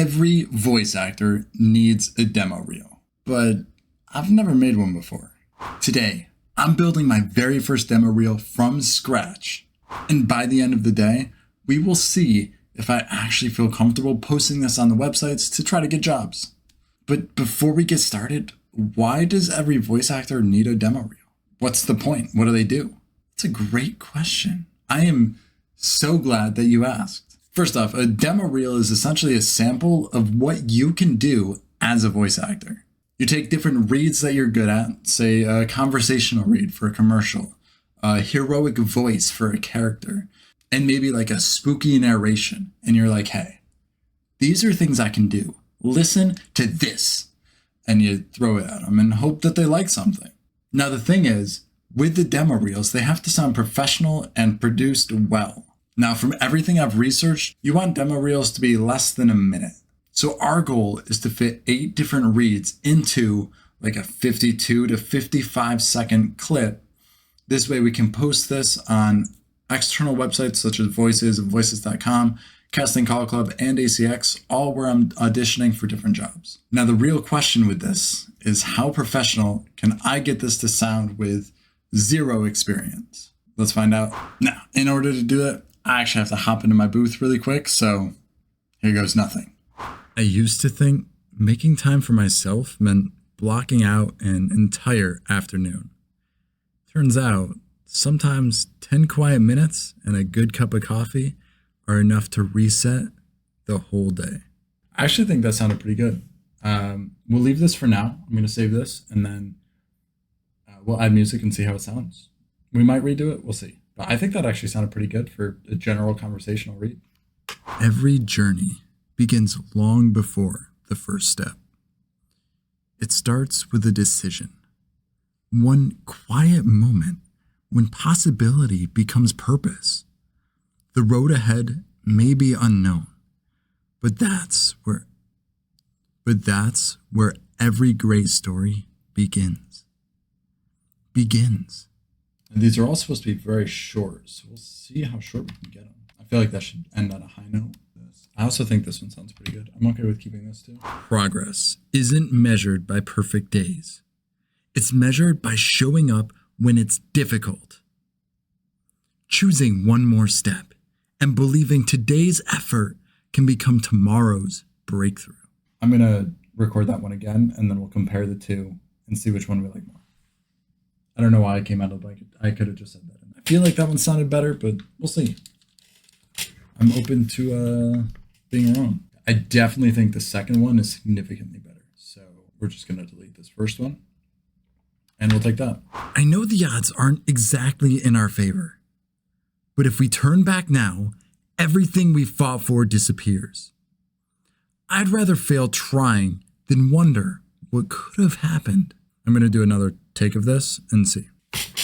Every voice actor needs a demo reel, but I've never made one before. Today, I'm building my very first demo reel from scratch, and by the end of the day, we will see if I actually feel comfortable posting this on the websites to try to get jobs. But before we get started, why does every voice actor need a demo reel? What's the point? What do they do? It's a great question. I am so glad that you asked. First off, a demo reel is essentially a sample of what you can do as a voice actor. You take different reads that you're good at, say a conversational read for a commercial, a heroic voice for a character, and maybe like a spooky narration. And you're like, hey, these are things I can do. Listen to this. And you throw it at them and hope that they like something. Now, the thing is, with the demo reels, they have to sound professional and produced well. Now, from everything I've researched, you want demo reels to be less than a minute. So our goal is to fit 8 different reads into like a 52 to 55 second clip. This way we can post this on external websites such as Voices and Voices.com, Casting Call Club, and ACX, all where I'm auditioning for different jobs. Now, the real question with this is how professional can I get this to sound with zero experience? Let's find out. Now, in order to do it, I actually have to hop into my booth really quick, so here goes nothing. I used to think making time for myself meant blocking out an entire afternoon. Turns out, sometimes 10 quiet minutes and a good cup of coffee are enough to reset the whole day. I actually think that sounded pretty good. We'll leave this for now. I'm going to save this, and then we'll add music and see how it sounds. We might redo it. We'll see. But I think that actually sounded pretty good for a general conversational read. Every journey begins long before the first step. It starts with a decision. One quiet moment when possibility becomes purpose. The road ahead may be unknown, but that's where every great story begins. And these are all supposed to be very short, so we'll see how short we can get them. I feel like that should end on a high note. I also think this one sounds pretty good. I'm okay with keeping this too. Progress isn't measured by perfect days. It's measured by showing up when it's difficult. Choosing one more step and believing today's effort can become tomorrow's breakthrough. I'm going to record that one again, and then we'll compare the two and see which one we like more. I don't know why I came out of like it. I could have just said that. I feel like that one sounded better, but we'll see. I'm open to being wrong. I definitely think the second one is significantly better. So we're just going to delete this first one, and we'll take that. I know the odds aren't exactly in our favor, but if we turn back now, everything we fought for disappears. I'd rather fail trying than wonder what could have happened. I'm going to do another take of this and see.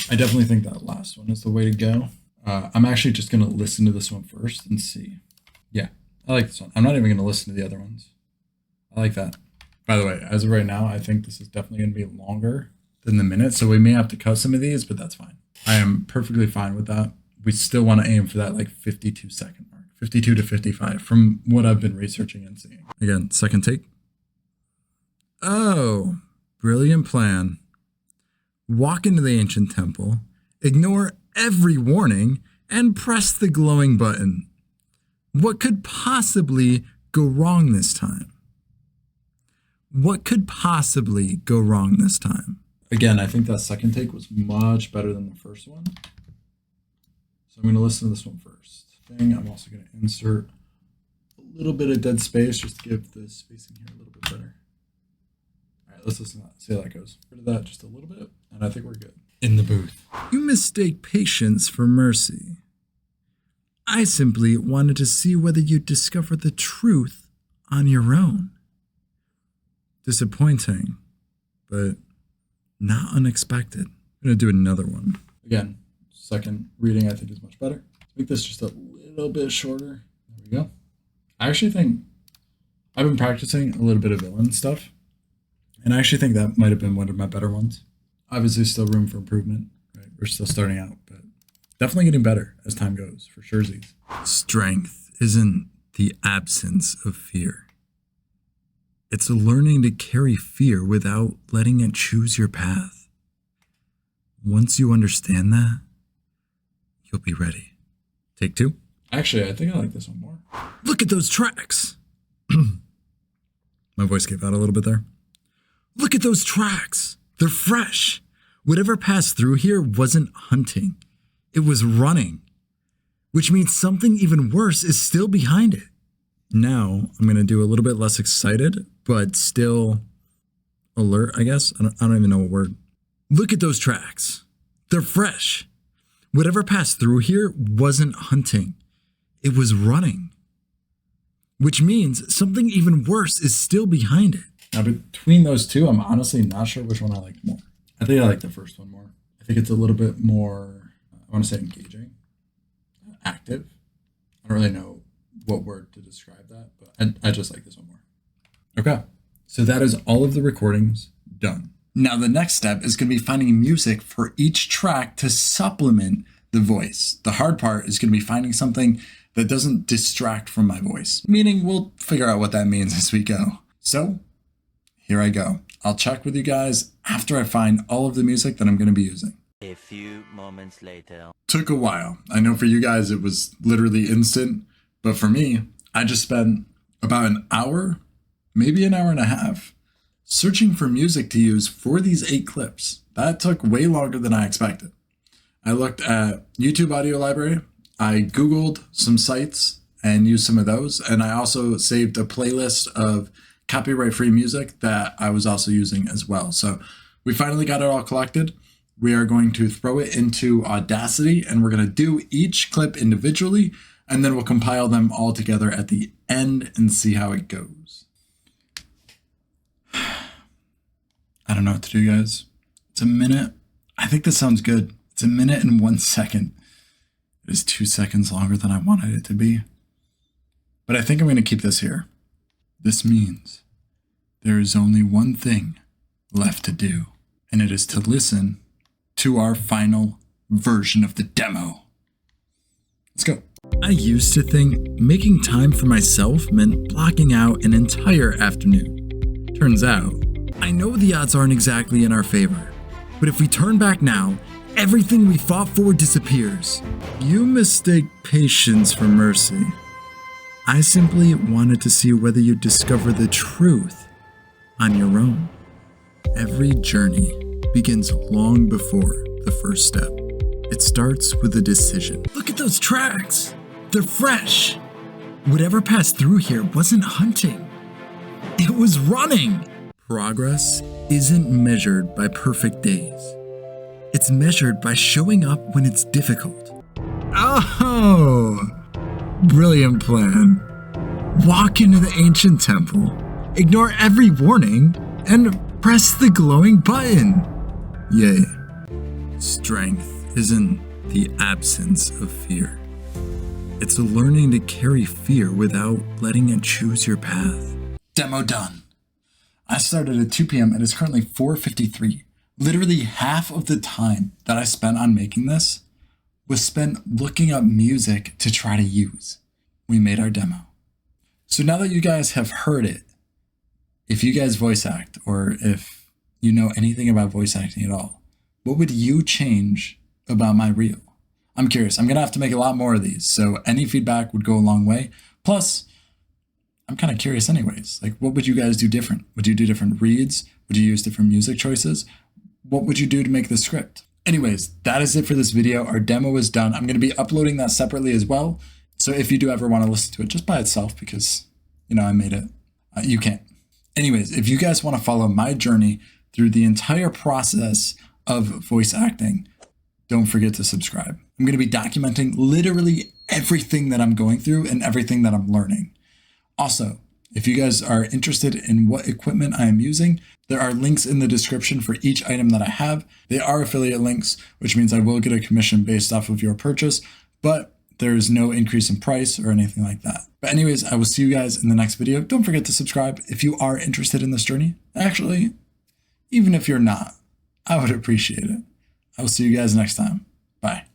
I definitely think that last one is the way to go. I'm actually just going to listen to this one first and see. Yeah, I like this one. I'm not even going to listen to the other ones. I like that. By the way, as of right now, I think this is definitely going to be longer than the minute, so we may have to cut some of these, but that's fine. I am perfectly fine with that. We still want to aim for that like 52 second mark, 52 to 55 from what I've been researching and seeing. Again, second take. Oh, brilliant plan. Walk into the ancient temple, ignore every warning, and press the glowing button. What could possibly go wrong this time? What could possibly go wrong this time? Again, I think that second take was much better than the first one. So I'm going to listen to this one first. I'm also going to insert a little bit of dead space just to give the spacing here a little bit better. All right, let's listen to that. See how that goes. Rid of that just a little bit, and I think we're good. In the booth. You mistake patience for mercy. I simply wanted to see whether you'd discover the truth on your own. Disappointing, but not unexpected. I'm going to do another one. Again, second reading I think is much better. Make this just a little bit shorter. There we go. I actually think I've been practicing a little bit of villain stuff, and I actually think that might have been one of my better ones. Obviously still room for improvement, right? We're still starting out, but definitely getting better as time goes, for sure. Strength isn't the absence of fear. It's learning to carry fear without letting it choose your path. Once you understand that, you'll be ready. Take 2. Actually, I think I like this one more. Look at those tracks. My voice gave out a little bit there. Look at those tracks. They're fresh. Whatever passed through here wasn't hunting. It was running, which means something even worse is still behind it. Now I'm going to do a little bit less excited, but still alert, I guess. I don't even know a word. Look at those tracks. They're fresh. Whatever passed through here wasn't hunting. It was running, which means something even worse is still behind it. Now, between those two, I'm honestly not sure which one I like more. I think I like the first one more. I think it's a little bit more, I want to say engaging, active. I don't really know what word to describe that, but I just like this one more. Okay, so that is all of the recordings done. Now, the next step is going to be finding music for each track to supplement the voice. The hard part is going to be finding something that doesn't distract from my voice, meaning we'll figure out what that means as we go. So here I go. I'll check with you guys after I find all of the music that I'm going to be using. A few moments later. Took a while. I know for you guys it was literally instant, but for me, I just spent about an hour, maybe an hour and a half, searching for music to use for these 8 clips. That took way longer than I expected. I looked at YouTube Audio Library. I Googled some sites and used some of those. And I also saved a playlist of copyright-free music that I was also using as well. So we finally got it all collected. We are going to throw it into Audacity and we're going to do each clip individually, and then we'll compile them all together at the end and see how it goes. I don't know what to do, guys. It's a minute. I think this sounds good. It's a minute and 1 second. It is 2 seconds longer than I wanted it to be. But I think I'm going to keep this here. This means there is only one thing left to do, and it is to listen to our final version of the demo. Let's go. I used to think making time for myself meant blocking out an entire afternoon. Turns out, I know the odds aren't exactly in our favor, but if we turn back now, everything we fought for disappears. You mistake patience for mercy. I simply wanted to see whether you'd discover the truth on your own. Every journey begins long before the first step. It starts with a decision. Look at those tracks. They're fresh. Whatever passed through here wasn't hunting. It was running. Progress isn't measured by perfect days. It's measured by showing up when it's difficult. Oh, brilliant plan. Walk into the ancient temple, ignore every warning, and press the glowing button. Yay. Strength isn't the absence of fear. It's learning to carry fear without letting it choose your path. Demo done. I started at 2 p.m. and it's currently 4:53. Literally half of the time that I spent on making this was spent looking up music to try to use. We made our demo. So now that you guys have heard it, if you guys voice act, or if you know anything about voice acting at all, what would you change about my reel? I'm curious. I'm going to have to make a lot more of these, so any feedback would go a long way. Plus, I'm kind of curious anyways. Like, what would you guys do different? Would you do different reads? Would you use different music choices? What would you do to make the script? Anyways, that is it for this video. Our demo is done. I'm going to be uploading that separately as well. So if you do ever want to listen to it just by itself, because, you know, I made it, you can't. Anyways, if you guys want to follow my journey through the entire process of voice acting, don't forget to subscribe. I'm going to be documenting literally everything that I'm going through and everything that I'm learning. Also, if you guys are interested in what equipment I am using, there are links in the description for each item that I have. They are affiliate links, which means I will get a commission based off of your purchase, but there is no increase in price or anything like that. But anyways, I will see you guys in the next video. Don't forget to subscribe if you are interested in this journey. Actually, even if you're not, I would appreciate it. I will see you guys next time. Bye.